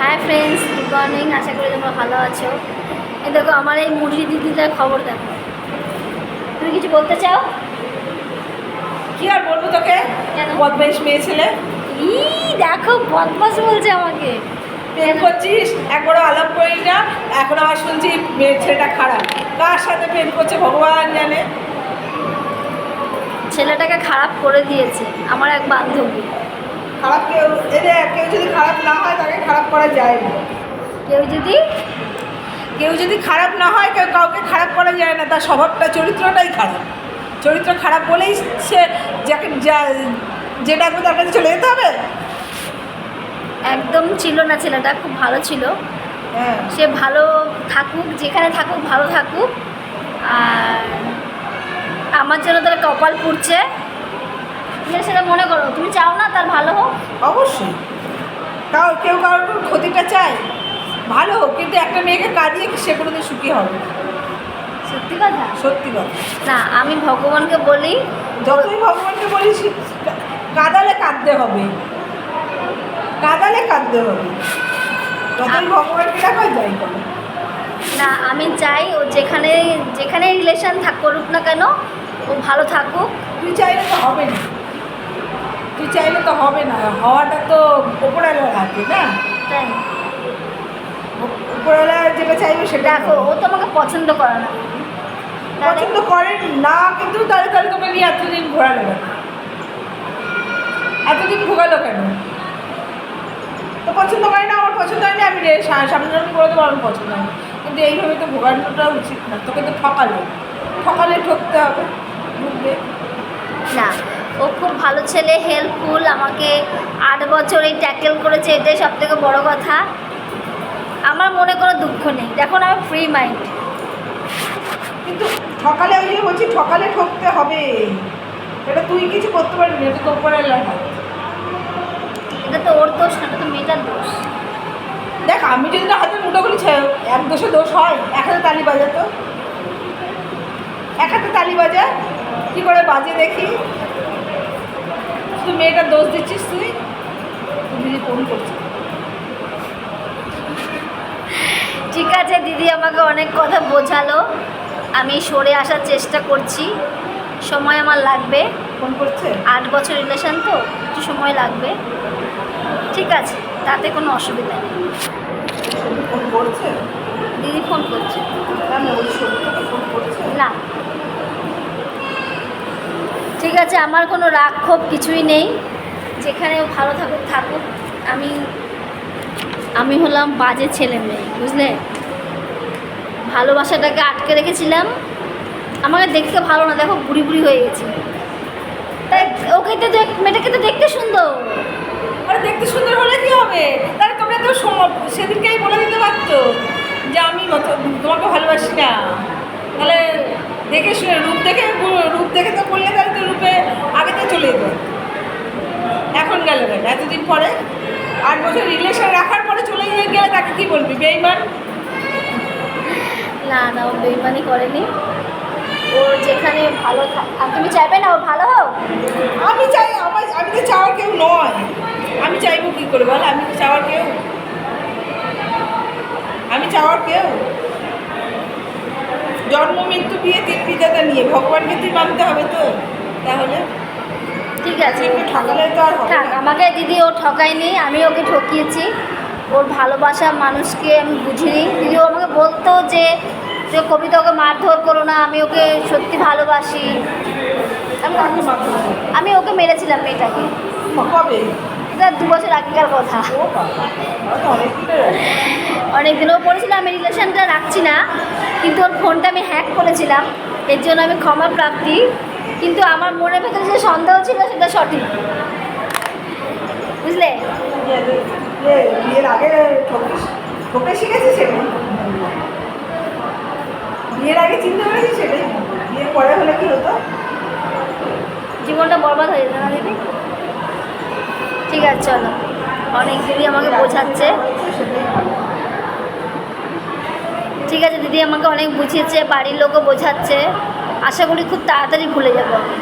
High friends, good morning. আশা করি তোমরা ভালো আছো। এই দেখো আমার এই মুরগি দিদিটার খবর দেখো। তুমি কিছু বলতে চাও? কি আর বলবো তোকে? কেন? বদমাইশ মেয়ে ছেলে। ই দেখো বদমাস বলছে আমাকে। প্রেম করছিস, একবারও আলাপ করি না। এখন আবার শুনছি মেয়ে ছেলেটা খারাপ। কার সাথে প্রেম করছে ভগবান জানে। ছেলেটাকে খারাপ করে দিয়েছে আমার এক বান্ধবী। খারাপ কেউ কেউ যদি খারাপ না হয় তাকে খারাপ করা যায় না। কেউ যদি খারাপ না হয় কাউকে খারাপ করা যায় না। তার স্বভাবটা, চরিত্রটাই খারাপ। চরিত্র খারাপ বলেই সে যাকে যে ডাকবে তার কাছে চলে যেতে হবে। একদম ছিল না, ছেলেটা খুব ভালো ছিল। হ্যাঁ, সে ভালো থাকুক, যেখানে থাকুক ভালো থাকুক। আর আমার জন্য তার কপাল পুড়ছে। তুমি সেটা মনে করো, তুমি চাও না তার ভালো হোক? অবশ্যই। কেউ কারোর ক্ষতিটা চায়? ভালো হোক, কিন্তু একটা মেয়েকে কাঁদিয়ে সে কোনোদিন সুখী হবে না। সত্যি কথা। সত্যি কথা। না, আমি ভগবানকে বলি, যতই ভগবানকে বলিস কাঁদালে কাঁদতে হবে, কাঁদালে কাঁদতে হবে। যতই ভগবানকে ডাকা যাই করে। না আমি চাই ও যেখানে যেখানে রিলেশন করুক না কেন ও ভালো থাকুক। তুই চাইলে তো হবে না, তুই চাইলে তো হবে না। হওয়াটা তো ওপরওয়ালার হাতে না। তাই ওপরওয়ালা যেটা চাইবে সেটা দেখো, ও তো আমাকে পছন্দ করে না। তাহলে পছন্দ করেন না, কিন্তু তাহলে তোকে নিয়ে এতদিন ঘোরালো কেন? এতদিন ভোগালো কেন? তো পছন্দ করে না, আমার পছন্দ হয়নি, আমি সামনে যখন করে দেবো আমার পছন্দ হয়নি। কিন্তু এইভাবে তো ভোগানোটা উচিত না। তোকে তো ঠকালে ঠকতে হবে, বুঝবে না, ও খুব ভালো ছেলে, হেল্পফুল। আমাকে 8 বছর এই ট্যাকেল করেছে, এটাই সব থেকে বড়ো কথা। আমার মনে কোনো দুঃখ নেই, দেখো না আমি ফ্রি মাইন্ড। কিন্তু ঠকালে, ওই যে বলছি ঠকালে ঠকতে হবে। এটা তুই কিছু করতে পারবি না, এটা তো ওপরওয়ালার হাত। এটা তো ওর দোষ না, এটা তো মেয়েটার দোষ। দেখ, আমি যদি না হাতের মুঠো করি এক দোষে দোষ হয়। এক হাতে তালি বাজা তো, এক হাতে তালি বাজা। কী করে বাজে দেখি? তুই মেয়েটার দোষ দিচ্ছিস। তুই দিদি ফোন করছিস। ঠিক আছে, দিদি আমাকে অনেক কথা বোঝালো, আমি সরে আসার চেষ্টা করছি। সময় আমার লাগবে। ফোন করছে? 8 বছর রিলেশন তো একটু সময় লাগবে। ঠিক আছে, তাতে কোনো অসুবিধা নেই। ফোন করছে? দিদি ফোন করছে না না, ওই সত্যকে ফোন করছে না। ঠিক আছে, আমার কোনো রাগ ক্ষোভ কিছুই নেই। যেখানে ও ভালো থাকুক থাকুক। আমি হলাম বাজে ছেলে মেয়ে, বুঝলে? ভালোবাসাটাকে আটকে রেখেছিলাম। আমাকে দেখতে ভালো না, দেখো বুড়ি বুড়ি হয়ে গেছি। তাই ওকে তো মেয়েটাকে তো দেখতে সুন্দর। আরে দেখতে সুন্দর হলে কি হবে? তাহলে তোমরা তো সেদিনকেই বলে দিতে পারতো যে আমি তোমাকে ভালোবাসি না। তাহলে দেখে শুনে রূপ দেখে তো বললে, তাহলে তো রূপে আগে তো চলে যেত। এখন গেল কেন এতদিন পরে? 8 বছর রিলেশন রাখার পরে চলে গেলে তাকে কি বলবি? বেঈমান? না না, ও বেইমানি করেনি। ও যেখানে ভালো আর তুমি চাইবে না ও ভালো হোক? আমি চাই, আমি তো চাওয়ার কেউ নয়। আমি চাইবো কী করে বল? আমি তো চাওয়ার কেউ? আমি চাওয়ার কেউ? জন্ম মৃত্যু বিয়ে 3 বিধাতা নিয়ে ভগবানকে তুই মানতে হবে তো। তাহলে ঠিক আছে, একটু ঠকালে তো আর হবে থাক। না। আমাকে দিদি ও ঠকায়নি, আমি ওকে ঠকিয়েছি। ওর ভালোবাসা মানুষকে আমি বুঝিনি। দিদি ও আমাকে বলতো যে কবিতা ওকে মারধর করো না, আমি ওকে সত্যি ভালোবাসি। আমি ওকে মেরেছিলাম মেয়েটাকে। কবে? এটা 2 বছর আগেকার কথা। ও বাবা, তো অনেকদিনের। অনেকদিন ও বলেছিল আমি রিলেশনটা রাখছি না, কিন্তু ওর ফোনটা আমি হ্যাক করেছিলাম, এর জন্য আমি ক্ষমা প্রাপ্তি। কিন্তু আমার মনের ভেতরে যে সন্দেহ ছিল সেটা সঠিক, বুঝলে? বিয়ের আগে ঠকে শিখেছি সেটা। বিয়ের আগে চিনতে পেরেছি সেটাই। বিয়ের পরে হলে কি হতো? জীবনটা বরবাদ হয়ে যেত না দিদি? ঠিক আছে, চলো। অনেক দিদি আমাকে বোঝাচ্ছে। ঠিক আছে, দিদি আমাকে অনেক বুঝিয়েছে, বাড়ির লোকও বোঝাচ্ছে। আশা করি খুব তাড়াতাড়ি ভুলে যাবো আমি।